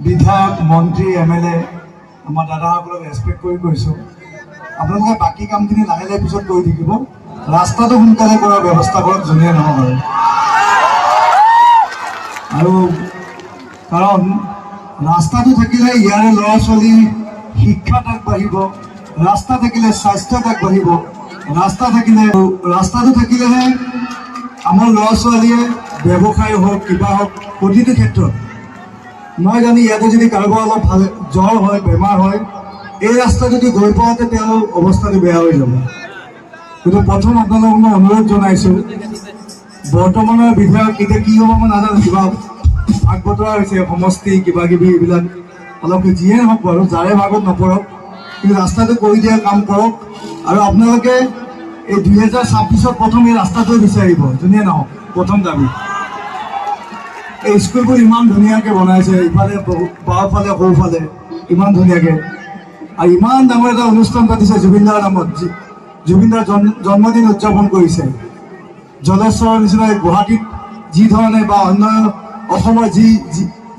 বিধায়ক মন্ত্ৰী MLA আমাৰ দাদাসকলক ৰেছপেক্ট কৰি কৈছোঁ, আপোনালোকে বাকী কামখিনি লাহে লাহে পিছত কৰি থাকিব, ৰাস্তাটো সোনকালে কৰাৰ ব্যৱস্থা কৰক যোনে নহয় আৰু কাৰণ ৰাস্তাটো থাকিলে ইয়াৰে ল'ৰা ছোৱালী শিক্ষাত আগবাঢ়িব, ৰাস্তা থাকিলে স্বাস্থ্যত আগবাঢ়িব, ৰাস্তাটো থাকিলেহে আমাৰ ল'ৰা ছোৱালীয়ে ব্যৱসায় হওক কিবা হওক প্ৰতিটো ক্ষেত্ৰত মই জানি ইয়াতে যদি কাৰোবাৰ অলপ ভাল জ্বৰ হয় বেমাৰ হয় এই ৰাস্তা যদি গৈ পাওঁতে তেওঁৰ অৱস্থাটো বেয়া হৈ যাব। কিন্তু প্ৰথম আপোনালোকক মই অনুৰোধ জনাইছোঁ, বৰ্তমানৰ বিধায়ক এতিয়া কি হ'ব মই নাজানো, কিবা ভাগ বতৰা হৈছে সমষ্টি কিবা কিবি এইবিলাক অলপ যিয়ে নহওক বাৰু যাৰে ভাগত নপৰক কিন্তু ৰাস্তাটো কৰি দিয়া কাম কৰক আৰু আপোনালোকে এই 2026 প্ৰথম এই ৰাস্তাটোৱে বিচাৰিব যোনে নহওক প্ৰথম দাবী। এই স্কুলবোৰ ইমান ধুনীয়াকৈ বনাইছে, ইফালে বাওঁফালে সৌফালে ইমান ধুনীয়াকৈ আৰু ইমান ডাঙৰ এটা অনুষ্ঠান পাতিছে জুবিনদাৰ নামত, জুবিনদাৰ জন্মদিন উদযাপন কৰিছে। জলেশ্বৰৰ নিচিনা গুৱাহাটীত যি ধৰণে বা অন্য অসমৰ যি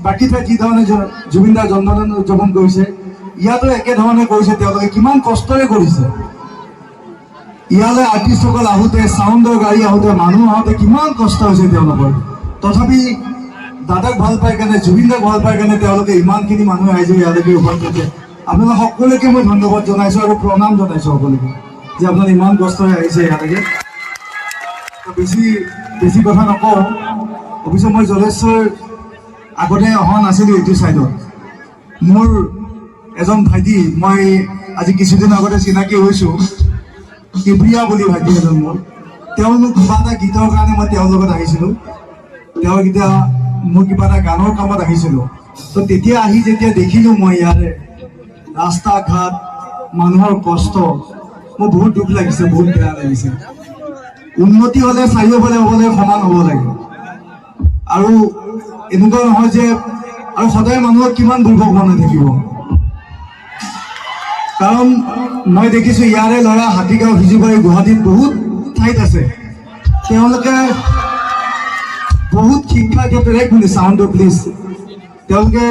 বাকী ঠাইত যি ধৰণে জুবিনদাৰ জন্মদিন উদযাপন কৰিছে ইয়াতো একেধৰণে কৰিছে। তেওঁলোকে কিমান কষ্টৰে কৰিছে, ইয়ালৈ আৰ্টিষ্টসকল আহোঁতে চাউণ্ডৰ গাড়ী আহোঁতে মানুহ আহোঁতে কিমান কষ্ট হৈছে তেওঁলোকৰ, তথাপি দাদাক ভাল পাই কাৰণে জুবিনদাক ভাল পাই কাৰণে তেওঁলোকে ইমানখিনি মানুহ আহিছে ইয়ালৈকে উপস্থিত। আপোনালোক সকলোকে মই ধন্যবাদ জনাইছোঁ আৰু প্ৰণাম জনাইছোঁ সকলোকে যে আপোনালোকে ইমান কষ্টৰে আহিছে ইয়ালৈকে। বেছি কথা নকওঁ, অৱশ্যে মই জলেশ্বৰ আগতে অহা নাছিলোঁ এইটো ছাইডত। মোৰ এজন ভাইটি মই আজি কিছুদিন আগতে চিনাকি হৈছোঁ, কিবৰিয়া বুলি ভাইটি এজন মোৰ, তেওঁ মোক কিবা এটা গীতৰ কাৰণে মই তেওঁৰ লগত আহিছিলোঁ, তেওঁ এতিয়া মোৰ কিবা এটা গানৰ কামত আহিছিলোঁ। তো তেতিয়া আহি যেতিয়া দেখিলোঁ মই ইয়াৰে ৰাস্তা ঘাট মানুহৰ কষ্ট মোৰ বহুত দুখ লাগিছে, বহুত বেয়া লাগিছে। উন্নতি হ'লে চাৰিওফালে হ'বলৈ সমান হ'ব লাগে আৰু এনেকুৱা নহয় যে আৰু সদায় মানুহক কিমান দুৰ্ভোগ বনাই থাকিব। কাৰণ মই দেখিছোঁ ইয়াৰে ল'ৰা হাতীগাঁও সিজিবাৰী গুৱাহাটীত বহুত ঠাইত আছে, তেওঁলোকে বহুত শিক্ষাৰ ক্ষেত্ৰত শুনি চাউণ্ডৰ প্লিজ তেওঁলোকে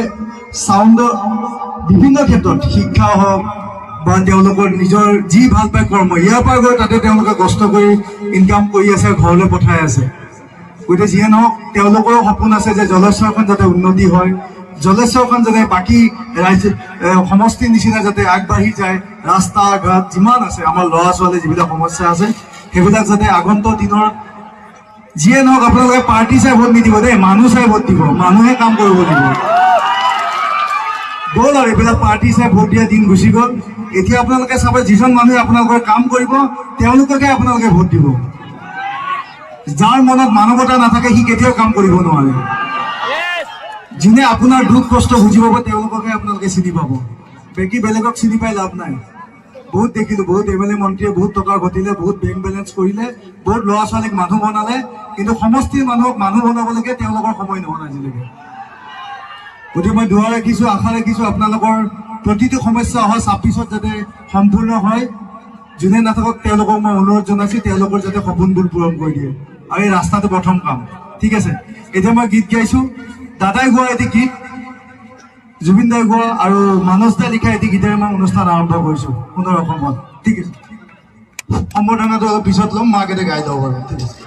চাউণ্ডৰ বিভিন্ন ক্ষেত্ৰত শিক্ষা হওক বা তেওঁলোকৰ নিজৰ যি ভাল পায় কৰ্ম ইয়াৰ পৰা গৈ তাতে তেওঁলোকে কষ্ট কৰি ইনকাম কৰি আছে, ঘৰলৈ পঠাই আছে। গতিকে যিয়ে নহওক তেওঁলোকৰো সপোন আছে যে জলেশ্বৰখন যাতে উন্নতি হয়, জলেশ্বৰখন যাতে বাকী ৰাজ্য সমষ্টিৰ নিচিনা যাতে আগবাঢ়ি যায়, ৰাস্তা ঘাট যিমান আছে আমাৰ ল'ৰা ছোৱালী যিবিলাক সমস্যা আছে সেইবিলাক যাতে আগন্তুক দিনৰ যিয়ে নহওক আপোনালোকে পাৰ্টি চাই ভোট নিদিব দেই, মানুহ চাই ভোট দিব, মানুহে কাম কৰিব লাগিব। গ'ল আৰু এইবিলাক পাৰ্টি চাই ভোট দিয়া দিন গুচি গ'ল। এতিয়া আপোনালোকে চাব যিজন মানুহে আপোনালোকৰ কাম কৰিব তেওঁলোককে আপোনালোকে ভোট দিব। যাৰ মনত মানৱতা নাথাকে সি কেতিয়াও কাম কৰিব নোৱাৰে। যোনে আপোনাৰ দুখ কষ্ট বুজি পাব তেওঁলোককে আপোনালোকে চিনি পাব, বাকী বেলেগক চিনি পাই লাভ নাই। বহুত দেখিলোঁ, বহুত MLA মন্ত্ৰীয়ে বহুত টকা ঘটিলে, বহুত বেংক বেলেঞ্চ কৰিলে, বহুত ল'ৰা ছোৱালীক মানুহ বনালে, কিন্তু সমষ্টিৰ মানুহক মানুহ বনাবলৈকে তেওঁলোকৰ সময় নহ'ল আজিলৈকে। গতিকে মই দোৱা ৰাখিছোঁ, আশা ৰাখিছোঁ আপোনালোকৰ প্ৰতিটো সমস্যা অহা 26ত যাতে সম্পূৰ্ণ হয়। যোনে নাথাকক তেওঁলোকক মই অনুৰোধ জনাইছোঁ তেওঁলোকৰ যাতে সপোনবোৰ পূৰণ কৰি দিয়ে আৰু এই ৰাস্তাটো প্ৰথম কাম। ঠিক আছে, এতিয়া মই গীত গাইছোঁ, দাদাই গোৱা এটি গীত, জুবিন দাই গোৱা আৰু মানস দাই লিখা এটি গীতেৰে মই অনুষ্ঠান আৰম্ভ কৰিছোঁ সুন্দৰ অসমত। ঠিক আছে, সম্বৰ্ধনাটো অলপ পিছত ল'ম, মাক এটা গাই ল'ব বাৰু। ঠিক আছে।